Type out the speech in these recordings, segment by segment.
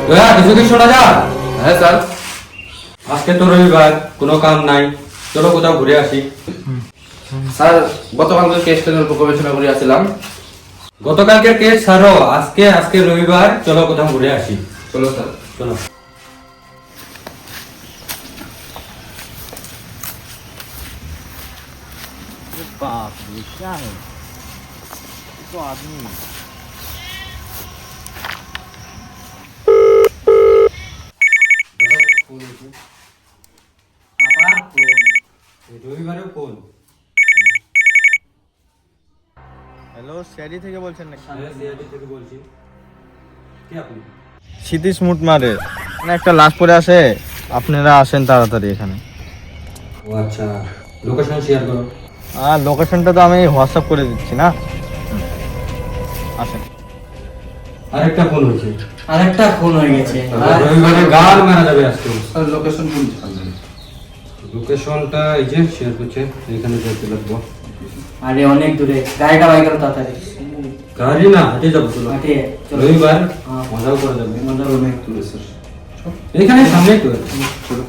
দয়া কিছু কি শোনা যা? হ্যাঁ স্যার। আজকে তো রবিবার, কোনো কাম নাই, চলো কোথাও ঘুরে আসি। স্যার গতকালকে কেসটার উপর গবেষণা করে আসছিলাম। গতকালকের কেস ছাড়ো, আজকে রবিবার, চলো কোথাও ঘুরে আসি। চলো স্যার। চলো। बाप रे क्या है तो आदमी রবিবারেও ফোন। হ্যালো সিআইডি থেকে বলছেন নাকি? সিআইডি থেকে বলছি। কে আপনি? ক্ষিতীশ মুট মারে মানে একটা লাশ পড়ে আছে, আপনারা আসেন তাড়াতাড়ি এখানে। ও আচ্ছা, লোকেশন শেয়ার করো। আর লোকেশনটা তো আমি হোয়াটসঅ্যাপ করে দিচ্ছি না, আসেন। আরেকটা ফোন হয়েছে। আরেকটা ফোন হয়ে গেছে। রবিবারে গাল মারা যাবে আজকে। স্যার লোকেশন কোন? লোকেশনটা এই যে শেয়ার করছে, এখানে যেতে লাগবো। আরে অনেক দূরে, গাড়িটা বাইক করো তাড়াতাড়ি। গাড়ি না, হেঁটে যাবো। চলো, হাঁটিয়ে চলো। রবিবার হ্যাঁ। মজাও করা যাবে। মজা অনেক দূরে স্যার। এখানে সামনেই তো। চলো।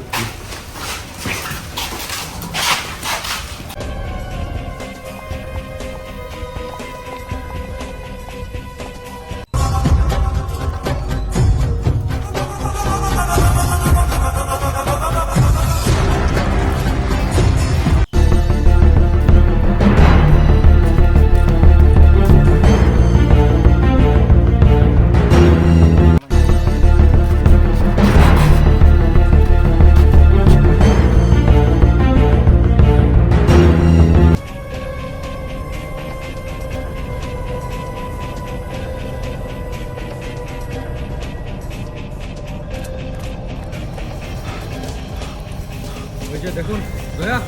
ওই যে দেখুন, দয়া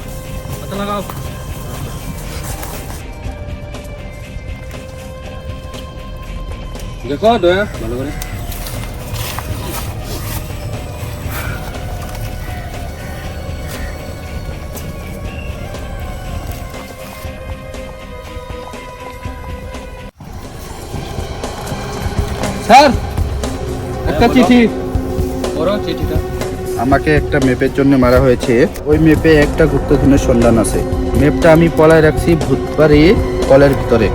হাতে লাগাও। দেখো দয়া ভালো করে। স্যার একটা বলো। চিঠি। পড়ো চিঠিটা। আমাকে একটা ম্যাপের জন্য মারা হয়েছে। ওই ম্যাপে একটা গুপ্তধনের সন্ধান আছে। ম্যাপটা আমি পলায় রাখছি ভূতবাড়ি কলের ভিতরে।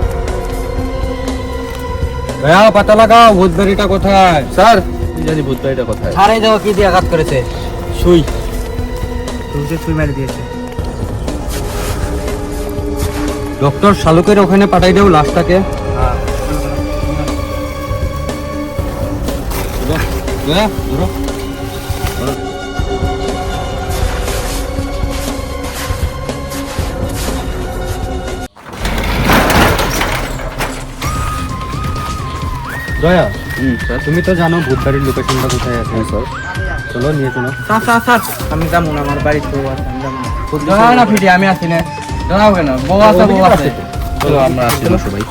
দয়া পাতা লাগাও, ভূতবাড়িটা কোথায়? স্যার কি জানি ভূতবাড়িটা কোথায়। ছাড়াই দাও, কি দিয়ে আঘাত করেছে? সুই সুই মেরে দিয়েছে। ডক্টর শালুকের ওখানে পাঠাই দেও লাশটাকে। দয়া ধরো। দয়া, স্যার। তুমি তো জানো ভূতবাড়ির লোকেশনটা কোথায় আছে। হ্যাঁ স্যার। চলো নিয়ে চলো। স্যার আমি যাবো না, আমার বাড়ি তো আছে, আমি যাবো না। খুব দাঁড়াও না ফিটি, আমি আছি না। দাঁড়াও কেন, বউ আছে, বউ আছে। চলো আমরা আসছি না সবাই।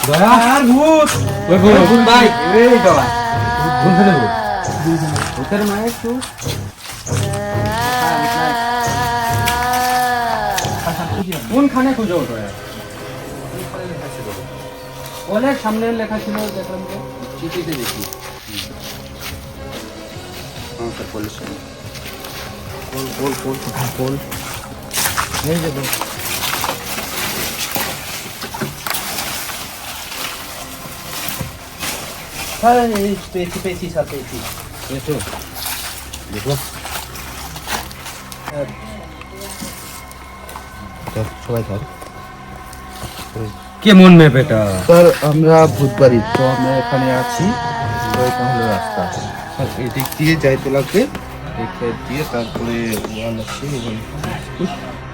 দয়া আর ভূত, ওই ভূত ভাই। এই দাঁড়া। ভূত ফেলে দেবো। ভূতের মায়ের তো কোনখানে খুঁজো দয়া? বলে সামনে লেখা ছিল, দেখলাম তো। চিঠিতে দেখি। হ্যাঁ স্যার বলেছেন। বল এই যে বল। হ্যাঁ এই পেয়েছি স্যার, পেয়েছি। এসো দেখো। সবাই স্যার। কেমন মেপ এটা? স্যার আমরা ভূতবাড়ি তো আমরা এখানে আছি। তো এটা হলো রাস্তা। স্যার এদিক দিয়ে যাইতে লাগবে, এদিক দিয়ে তারপরে ওয়াল আছে,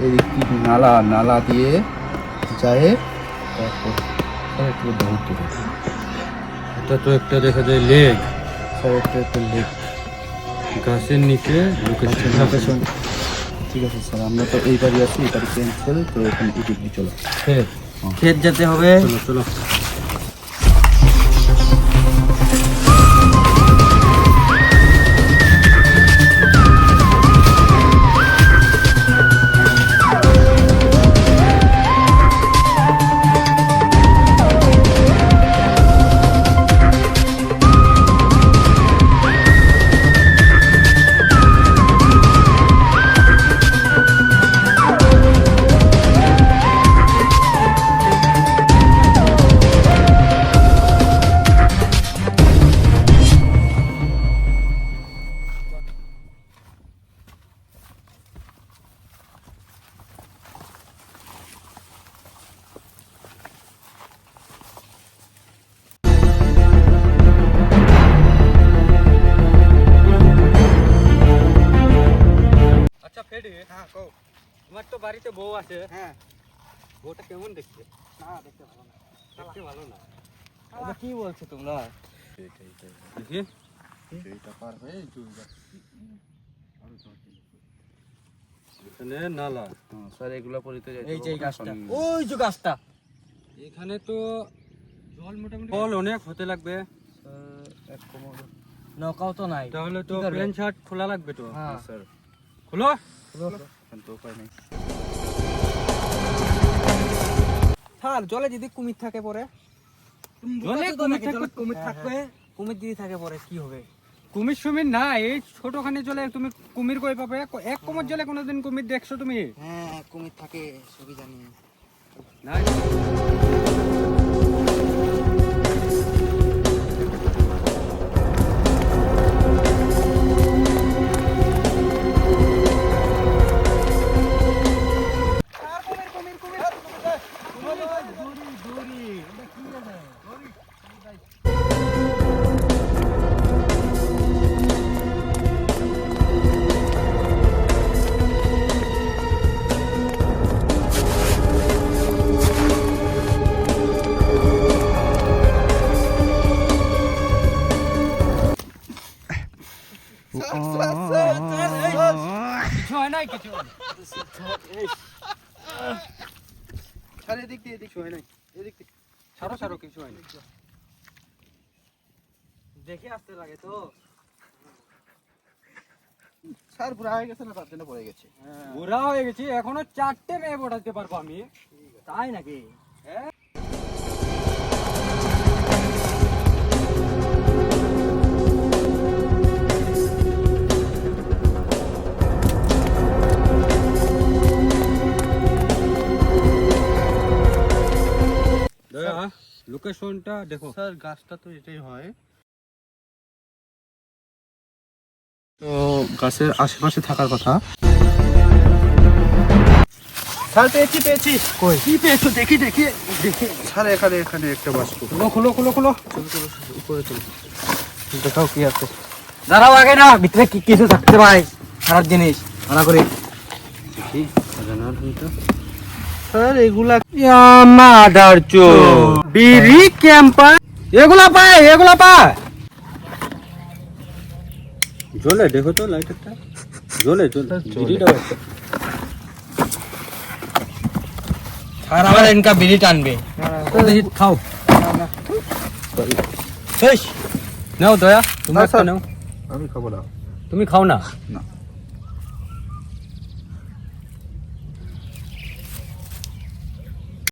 এদিক দিয়ে নালা নালা দিয়ে যায়, তারপর স্যার একটু বহুত দূরে। এটা তো একটা দেখা যায় লেক। স্যার একটা লেক। গাছের নিচে লোকেশন। ঠিক আছে স্যার, আমরা তো এইবারই আছি, এবারে ক্যান্সেল, তো এখন এদিক দিয়ে চলো। ক্ষেত যেতে হবে। চলো চলো। আচ্ছা ফেডি, হ্যাঁ কও। তোমার তো বাড়িতে বউ আছে, হ্যাঁ। বউটা কেমন দেখতে? না দেখতে ভালো না। দেখতে ভালো না। এটা কি বলছো তোমরা? দেখি এইটা পার হয়ে এখানে নালা, স্যার এগুলা পরিতে যাইতে এই যে এই হবে। গাছটা, ওই যে গাছটা। এখানে তো জল মোটামুটি ফল অনেক হতে লাগবে, এক কোমর। নৌকাও তো নাই। তাহলে তো কি করবে? প্যান্ট শার্ট খোলা লাগবে তো। হ্যাঁ। স্যার খুলো। এখন তো উপায় নেই। স্যার জলে যদি কুমির থাকে পরে, জলে কুমির থাকবে, কুমির থাকবে, কুমির যদি থাকে পরে কি হবে? কুমির সুমির না, এই ছোটখানি জলে তুমি কুমির কই পাবে? এক কোমর জলে কোনোদিন কুমির দেখছো তুমি? হ্যাঁ কুমির থাকে, সবই জানি। না। কিছু হয় নাই, কিছু হয় নাই। স্যার এদিক দিয়ে, এদিক হয় নাই, এদিক দিয়ে। ছাড়ো ছাড়ো, কিছু হয় নাই। দেখে আসতে লাগে তো। স্যার বুড়া হয়ে গেছে না, তার জন্য পড়ে গেছে। বুড়া হয়ে গেছি, এখনো 4টে মেয়ে পটাতে পারবো আমি। তাই নাকি? হ্যাঁ। দয়া, লোকেশনটা দেখো। স্যার গাছটা তো এটাই হয়, তো গাছের আশেপাশে থাকার কথা। স্যার পেয়েছি পেয়েছি। কই? কি পেয়েছো? দেখি দেখি দেখি। স্যার এখানে এখানে একটা বাস্ক। খুলো খুলো খুলো খুলো। উপরে চলো। দেখাও কি আছে। দাঁড়াও আগে না, ভিতরে কি কিছু থাকতে ভাই, খারাপ জিনিস ভাড়া করে। স্যার এগুলা মাদার চো বিড়ি ক্যাম্পা, এগুলা পায়, এগুলা পায়। জ্বলে, দেখো তো লাইটারটা জ্বলে জ্বলে। বিড়িটা আছে। আর আমার ইনকা বিড়ি টানবে। দেখি খাও। শেষ। নাও দয়া, তুমি না, একটা স্যার। নাও। আমি খাবো না। তুমি খাও না। না।